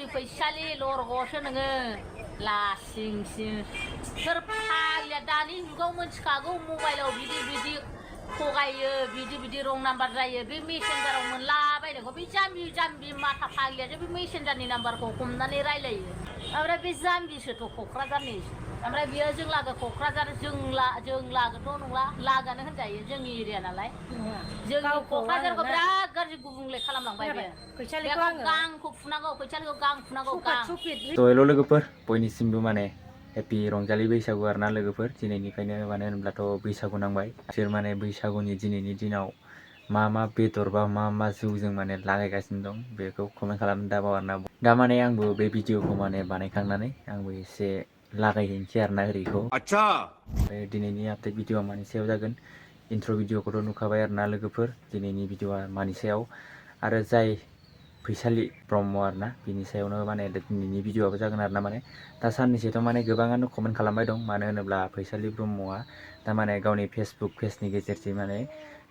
जाम्बि फैसालि लरग'सो नोङो लासिंसिं सोर फाग्लिया दानि जुगाव मोनथिखागौ मबाइलाव बिदि थगायो बिदि रं नाम्बार जायो बे मेसेन्जाराव मोनलाबायनायखौ बे जाम्बि माथा फाग्लियासो बे मेसेन्जारनि नाम्बारखौ हमनानै रायलायो ओमफ्राय बे जाम्बिसोथ' क'क्राझारनि ओमफ्राय बियो जों लागो क'क्राझार जों लागोथ' नंला लागानो होनजायो जोंनि एरिया नालाय जोंनि क'क्राझारखौ बिराद गाज्रि गुबुंले खालामलांबाय बे गांखौ फुनांगौ फैसालिखौ गां फुनांगौ गां हेल' लोगोफोर बयनिसिमबो माने हेपि रंजालि बैसागु आरोना लोगोफोर दिनैनिफ्रायनो मानो होनब्लाथ' बैसागु नांबाय बिसोर माने बैसागुनि दिनैनि दिनाव मा बेदर बा मा जौजों माने लागायगासिनो दं बेखौ कमेन्ट खालामनो दाबाव आरोना दा माने आंबो बे भिडिअखौ माने बानायखांनानै आंबो एसे लागायहैनोसै आरोना ओरैखौ आच्छा ओमफ्राय दिनैनि आपडेट भिडिअआ मानि सायाव जागोन इन्ट्र' भिडिअखौथ' नुखाबाय आरोना लोगोफोर दिनैनि भिडिअआ मानि सायाव आरो जाय फैसालि ब्रह्म आरोना बिनि सायावनो माने दिनैनि भिडिअआबो जागोन आरोना माने दा साननैसोथ' माने गोबाङानो कमेन्ट खालामबाय दं मानो होनोब्ला फैसालि ब्रह्मआ दा माने गावनि फेसबुक पेजनि गेजेरजों माने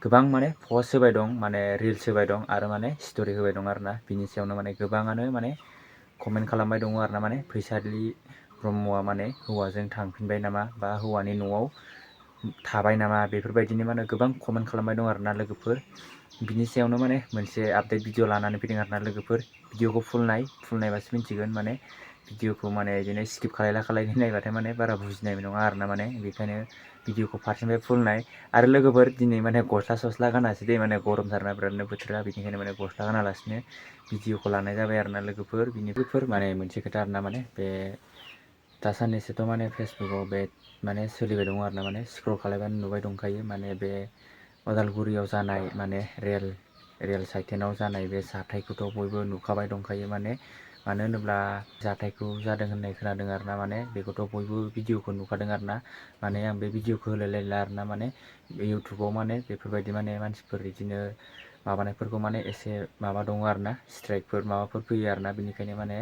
गोबां माने पस्ट होबाय दं माने रिल्स होबाय दं आरो माने स्ट'रि होबाय दं आरोना बिनि सायावनो माने गोबाङानो माने कमेन्ट खालामबाय दङ आरोना माने फैसालि ब्रह्मआ माने हौवाजों थांफिनबाय नामा बा हौवानि न'आव थाबाय नामा बेफोरबायदिनो माने गोबां कमेन्ट खालामबाय दं आरोना लोगोफोर बिनि सायावनो माने मोनसे आपडेट भिडिअ लानानै फैदों आरोना लोगोफोर भिडिअखौ फुल नायबासो मिन्थिगोन माने भिडिअखौ माने बिदिनो स्किप खालायना नायबाथाय माने बारा बुजिनाय नङा आरोना माने बेखायनो भिडिअखौ फारसेनिफ्राय फुल नाय आरो लोगोफोर दिनै माने गस्ला गानासै दे माने गरमथारना बिरादनो बोथोरा बेनिखायनो माने गस्ला गानालासिनो भिडिअखौ लानाय जाबाय आरोना लोगोफोर बिनिफोर माने मोनसे खोथा आरोना माने बे दा साननैसोथ' माने फेसबुकाव बे माने सोलिबाय दङ आरोना माने स्क्रल खालायबानो नुबाय दंखायो माने बे अदालगुरियाव जानाय माने रेल साइटेनाव जानाय बे जाथायखौथ' बयबो नुखाबाय दंखायो माने मानो होनोब्ला जाथायखौ जादों होननाय खोनादों आरोना माने बेखौथ' बयबो भिडिअखौ नुखादों आरोना माने आं बे भिडिअखौ होलायलायला आरोना माने इउटुबाव माने बेफोरबायदि माने मानसिफोर बिदिनो माबानायफोरखौ माने एसे माबा दङ आरोना स्ट्राइकफोर माबाफोर फैयो आरोना बेनिखायनो माने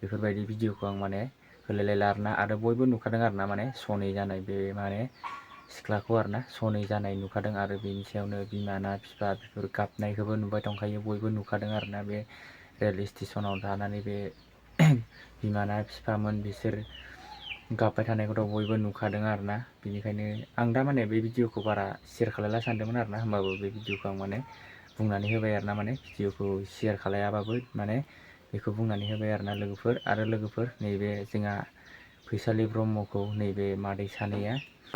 बेफोरबायदि भिडिअखौ आं माने होलायलायला आरोना आरो बयबो नुखादों आरोना माने सनै जानाय बे माने सिख्लाखौ आरोना सनै जानाय नुखादों आरो बेनि सायावनो बिमा ना बिफा बेफोर गाबनायखौबो नुबाय दंखायो बयबो नुखादों आरोना बे रेल स्टेसनाव थानानै बे बिमा ना बिफामोन बिसोर गाबबाय थानायखौथ' बयबो नुखादों आरोना बेनिखायनो आं दा माने बे भिडिअखौ बारा शेयार खालायला सानदोंमोन आरोना होमबाबो बे भिडिअखौ आं माने बुंनानै होबाय आरोना माने भिडिअखौ शेयार खालायाबाबो माने बेखौ बुंनानै होबाय आरोना लोगोफोर आरो लोगोफोर नैबे जोंहा फैसालि ब्रह्मखौ नैबे मादै सानैया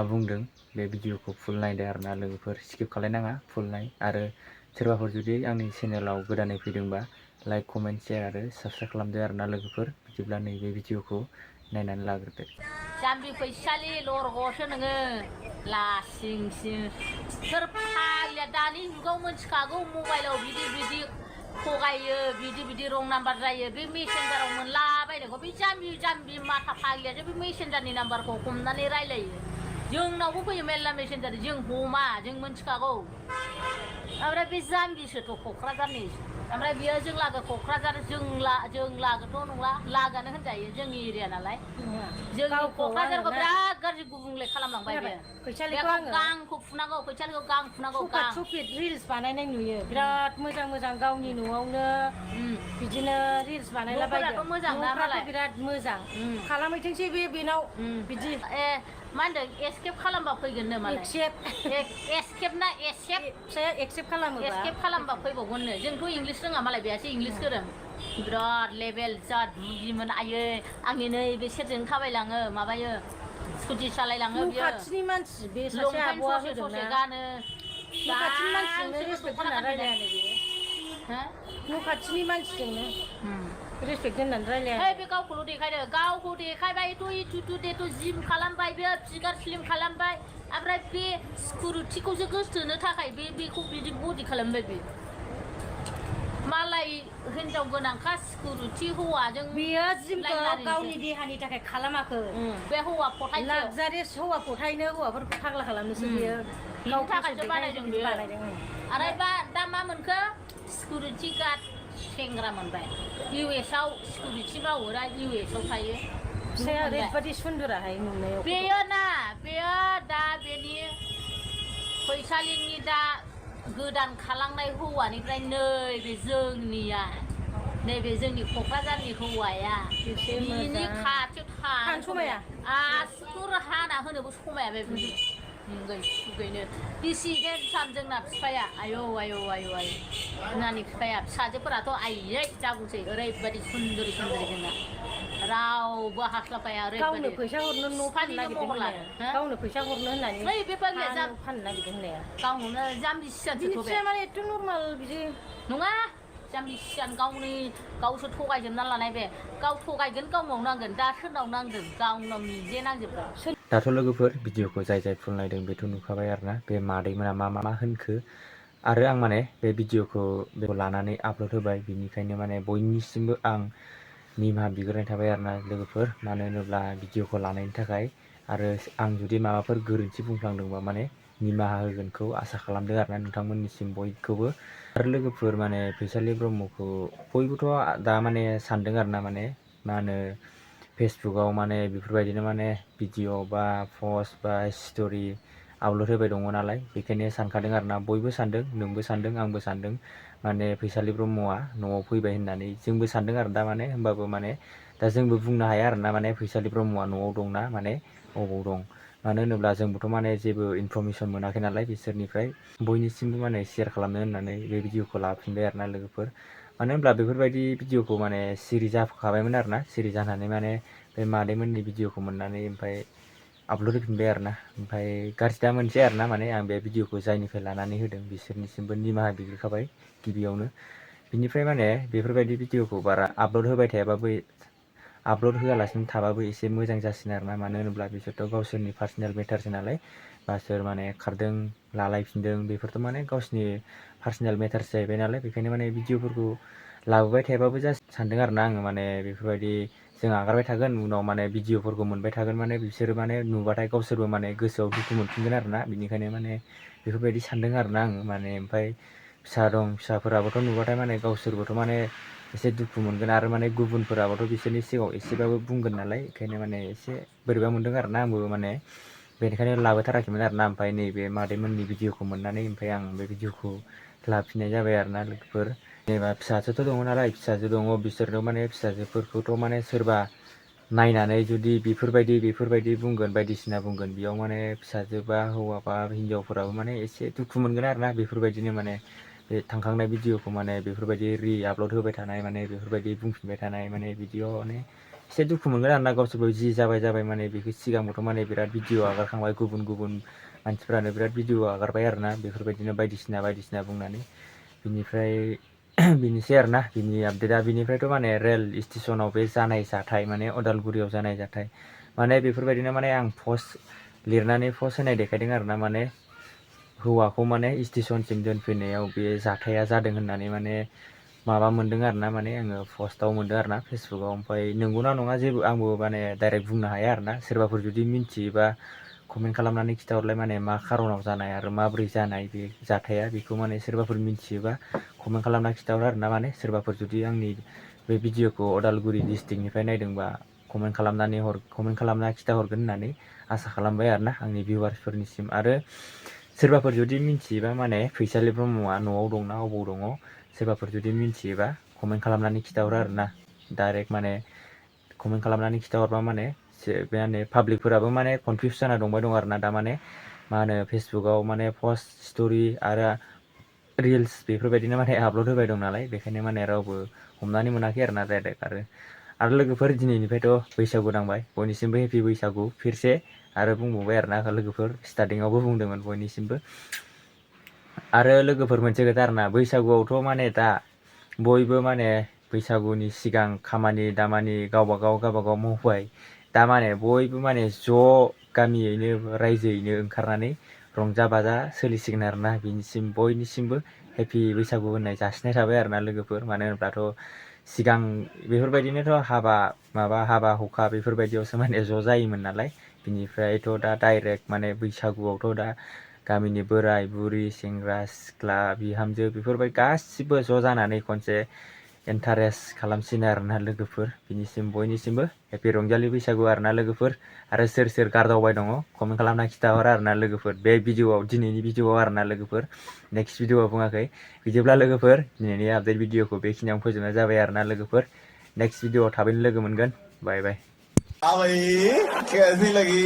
बुंदों बे भिडिअखौ फुल नायदो आरोना लोगोफोर स्किप खालायनाङा फुल नाय आरो सोरबाफोर जुदि आंनि चेनेलाव गोदानै फैदोंबा लाइक कमेन्ट शेयार आरो साबस्क्राइब खालामदो आरोना लोगोफोर बिदिब्ला नैबे भिडिअखौ नायनानै लाग्रोदो जाम्बि फैसालि लरग'सो नोङो लासिंसिं सोर फाग्लिया दानि जुगाव मोनथिखागौ मबाइलाव बिदि थगायो बिदि रं नाम्बार जायो बे मेसेन्जाराव मोनलाबायनायखौ बे जाम्बि माथा फाग्लियासो बे मेसेन्जारनि नाम्बारखौ हमनानै रायलायो जोंनावबो फैयो मेरला मेसेन्जार जों हमा जों मोनथिखागौ ओमफ्राय बे जाम्बिसोथ' क'क्राझारनि ओमफ्राय बियो जों लागो क'क्राझार जों लागोथ' नंला लागानो होनजायो जोंनि एरिया नालाय जोंनि क'क्राझारखौ बिराद गाज्रि गुबुंले खालामलांबाय बे गांखौ फुनांगौ फैसालिखौ गां फुनांगौ गां रिल्स बानायनाय नुयो बिराद मोजां गावनि न'आवनो बिदिनो रिल्स बानायलाबायदो न'फ्राथ' बिराद मोजां खालामहैथोंसै बेनाव बिदि मा होनदों एस्केप खालामबा फैगोन नो मालाय एस्केप ना एक्सेप्ट खालामबा फैबावगोननो जोंथ' इंलिस रोङा मालाय बेयासो इंलिस गोरों बिराद लेभेल जा बुजिमोन आयै आंनि नै बे सेरजों थाबायलाङो माबायो स्कुटि सालायलाङो बियो खाथिनि मानसि बे सासे लंपेन्ट आब'आ ससे गानो खाथिनि मानसिजोंनो रेसपेक्ट होनानै रायलायानो बेयो न' खाथिनि मानसिजोंनो रेसपेक्ट होनानै रायलाया बे गावखौल' देखायदो गावखौ देखायबायथ' इटुदेथ' जिम खालामबाय बे फिगार स्लिम खालामबाय ओमफ्राय बे सिकिउरिटिखौसो गोसोथोनो थाखाय बेखौ बिदि बडि खालामबाय बे मालाय हिनजाव गोनांखा सिकिउरिटि हौवाजों बेयो जिमखौ गावनि देहानि थाखाय खालामाखै बे हौवा फथायनो लाक्जारियास हौवा फथायनो हौवाफोरखौ फाग्ला खालामनोसो बेयो गाव थाखायसो बानायदों बेयो आरो दा मा मोनखो सिकिउरिटि गार्ड सेंग्रा मोनबाय इउएसआव सिकिउरिटि मावो दा इउएसआव थायो फिसाया ओरैबायदि सुन्दराहाय नुनायाव बेयो दा बेनि फैसालिनि दा गोदान खालांनाय हौवानिफ्राय नैबे जोंनिया नैबे जोंनि क'क्राझारनि हौवाया बिनि खाथियाव थानो समाया आसुर हाना होनोबो समाया बे मुगै सुगैनो बिसि हेन्डसाम जोंना बिफाया आयौ आयौ आयौ आयौ जोंनानि बिफाया फिसाजोफोराथ' आयै जागौसै ओरैबायदि सुन्दरि सुन्दरि जोंना रावबो हास्लाबखाया गावनो ओरैबायदि फैसा हरनो न' फाननो नागिरदों महर लादों गावनो फैसा हरनो होननानै ओइ बे बायदिया फाननो नागिरदों होननाया गावनो जाम्बि सियानसोथ' बे माने एथ' नर्माल बिदि नङा जाम्बि सियान गावसो थगायजोबना लानाय बे गाव थगायगोन गाव मावनांगोन दा सोरनाव नांदों गावनाव निजे नांजोबगोन दाथ' लोगोफोर भिडिअखौ जाय फुल नायदों बेथ' नुखाबाय आरोना बे मादैमोना मा होनखो आरो आं माने बे भिडिअखौ लानानै आपल'ड होबाय बिनिखायनो माने बयनिसिमबो आं निमाहा बिग्रोनाय थाबाय आरोना लोगोफोर मानो होनोब्ला भिडिअखौ लानायनि थाखाय आरो आं जुदि माबाफोर गोरोन्थि बुंफ्लांदोंबा माने निमाहा होगोनखौ आसा खालामदों आरोना नोंथांमोननिसिम बयखौबो आरो लोगोफोर माने फैसालि ब्रह्मखौ बयबोथ' दा माने सानदों आरोना माने मा होनो फेसबुकाव माने बेफोरबायदिनो माने भिडिअ बा पस्ट बा स्ट'रि आपल'ड होबाय दङ नालाय बेखायनो सानखादों आरोना बयबो सानदों नोंबो सानदों आंबो सानदों माने फैसालि ब्रह्मआ न'आव फैबाय होननानै जोंबो सानदों आरो दा माने होमबाबो माने दा जोंबो बुंनो हाया आरोना माने फैसालि ब्रह्मआ न'आव दंना माने अबाव दं मानो होनोब्ला जोंबोथ' माने जेबो इनफरमेसन मोनाखै नालाय बिसोरनिफ्राय बयनिसिमबो माने शेयार खालामनो होननानै बे भिडिअखौ लाफिनबाय आरोना लोगोफोर मानो होनब्ला बेफोरबायदि भिडिअखौ माने सिरि जाखाबायमोन आरोना सिरि जानानै माने बे मादैमोननि भिडिअखौ मोननानै ओमफ्राय आपल'ड होफिनबाय आरोना ओमफ्राय गाज्रि दा मोनसै आरोना माने आं बे भिडिअखौ जायनिफ्राय लानानै होदों बिसोरनिसिमबो निमाहा बिग्रोखाबाय गिबियावनो बिनिफ्राय माने बेफोरबायदि भिडिअखौ बारा आपल'ड होबाय थायाबाबो आपल'ड होआलासिनो थाबाबो एसे मोजां जासिनो आरोना मानो होनोब्ला बिसोरथ' गावसोरनि पार्सनेल मेटारसो नालाय बा सोर माने खारदों लालायफिनदों बेफोरथ' माने गावसोरनि पार्सनेल मेटारसो जाहैबाय नालाय बेखायनो माने भिडिअफोरखौ लाबोबाय थायाबाबो जास्ट सानदों आरोना आङो माने बेफोरबायदि जों आगारबाय थागोन उनाव माने भिडिअफोरखौ मोनबाय थागोन माने बिसोरो माने नुबाथाय गावसोरबो माने गोसोआव दुखु मोनफिनगोन आरोना बिनिखायनो माने बेफोरबायदि सानदों आरोना आङो माने ओमफ्राय फिसा दं फिसाफोराबोथ' नुबाथाय माने गावसोरबोथ' माने एसे दुखु मोनगोन आरो माने गुबुनफोराबोथ' बिसोरनि सिगाङाव एसेबाबो बुंगोन नालाय ओंखायनो माने एसे बोरैबा मोनदों आरोना आंबो माने बेनिखायनो लाबोथाराखैमोन आरोना ओमफ्राय नैबे मादैमोननि भिडिअखौ मोननानै ओमफ्राय आं बे भिडिअखौ लाफिननाय जाबाय आरोना लोगोफोर जेनेबा फिसाजोथ' दङ नालाय फिसाजो दङ बिसोरनो माने फिसाजोफोरखौथ' माने सोरबा नायनानै जुदि बेफोरबायदि बुंगोन बायदिसिना बुंगोन बेयाव माने फिसाजो बा हौवा बा हिनजावफोराबो माने एसे दुखु मोनगोन आरोना बेफोरबायदिनो माने बे थांखांनाय भिडिअखौ माने बेफोरबायदि आपल'ड होबाय थानाय माने बेफोरबायदि बुंफिनबाय थानाय माने बिदियाव माने एसे दुखु मोनगोन आरोना गावसोरबो जि जाबाय माने बेखौ सिगांबोथ' माने बिराद भिडिअ आगारखांबाय गुबुन मानसिफ्रानो बिराद भिडिअ आगारबाय आरोना बेफोरबायदिनो बायदिसिना बुंनानै बिनिफ्राय बिनोसै आरोना बिनि आपडेटआ बिनिफ्रायथ' माने रेल स्टेसनाव बे जानाय जाथाय माने अदालगुरियाव जानाय जाथाय माने बेफोरबायदिनो माने आं पस्ट लिरनानै पस्ट होनाय देखायदों आरोना माने हौवाखौ माने स्टेसनसिम दोनफैनायाव बे जाथाया जादों होननानै माने माबा मोन्दों आरोना माने आङो पस्टआव मोन्दों आरोना फेसबुकाव ओमफ्राय नंगौना नङा जेबो आंबो माने डाइरेक्ट बुंनो हाया आरोना सोरबाफोर जुदि मिन्थियोबा कमेन्ट खालामनानै खिथाहरलाय माने मा खारनाव जानाय आरो माबोरै जानाय बे जाथाया बेखौ माने सोरबाफोर मिन्थियोबा कमेन्ट खालामना खिथाहर आरोना माने सोरबाफोर जुदि आंनि बे भिडिअखौ अदालगुरि डिस्ट्रिक्टनिफ्राय नायदोंबा कमेन्ट खालामना खिथाहरगोन होननानै आसा खालामबाय आरोना आंनि भिउवार्सफोरनिसिम आरो सोरबाफोर जुदि मिन्थियोबा माने फैसालि ब्रह्मआ न'आव दंना अबाव दङ सोरबाफोर जुदि मिन्थियोबा कमेन्ट खालामनानै खिथाहरो आरोना डाइरेक्ट माने कमेन्ट खालामनानै खिथाहरबा माने पाब्लिकफोराबो माने कनफिउस जाना दंबाय दं आरोना दा माने मा होनो फेसबुकाव माने पस्ट स्ट'रि आरो रिल्स बेफोरबायदिनो माने आपल'ड होबाय दं नालाय बेखायनो माने रावबो हमनानै मोनाखै आरोना डाइरेक्ट आरो लोगोफोर दिनैनिफ्रायथ' बैसागु नांबाय बयनिसिमबो हेपि बैसागु फिरसे आरो बुंबावबाय आरोना लोगोफोर स्टार्टिङावबो बुंदोंमोन बयनिसिमबो आरो लोगोफोर मोनसे खोथा आरोना बैसागुआवथ' माने दा बयबो माने बैसागुनि सिगां खामानि दामानि गावबागाव मावबाय दा माने बयबो माने ज' गामियैनो रायजोयैनो ओंखारनानै रंजा बाजा सोलिसिगोन आरोना बिनिसिम बयनिसिमबो हेपि बैसागु होननाय जासिनाय थाबाय आरोना लोगोफोर मानो होनब्लाथ' सिगां बेफोरबायदिनोथ' हाबा हुखा बेफोरबायदियावसो माने ज' जायोमोन नालाय बिनिफ्रायथ' दा डाइरेक्ट माने बैसागुआवथ' दा गामिनि बोराय बुरि सेंग्रा सिख्ला बिहामजो बेफोरबायदि गासिबो ज' जानानै खनसे इन्टारेस्ट खालामसिनो आरोना लोगोफोर बिनिसिम बयनिसिमबो हेपि रंजालि बैसागु आरोना लोगोफोर आरो सोर सोर गारदावबाय दङ कमेन्ट खालामना खिथाहर आरोना लोगोफोर बे भिडिअआव दिनैनि भिडिअआव आरोना लोगोफोर नेक्स्ट भिडिअआव बुङाखै बिदिब्ला लोगोफोर दिनैनि आपडेट भिडिअखौ बेखिनियावनो फोजोबनाय जाबाय आरोना लोगोफोर नेक्स्ट भिडिअआव थाबैनो लोगो मोनगोन बाय बाय। कैसी लगी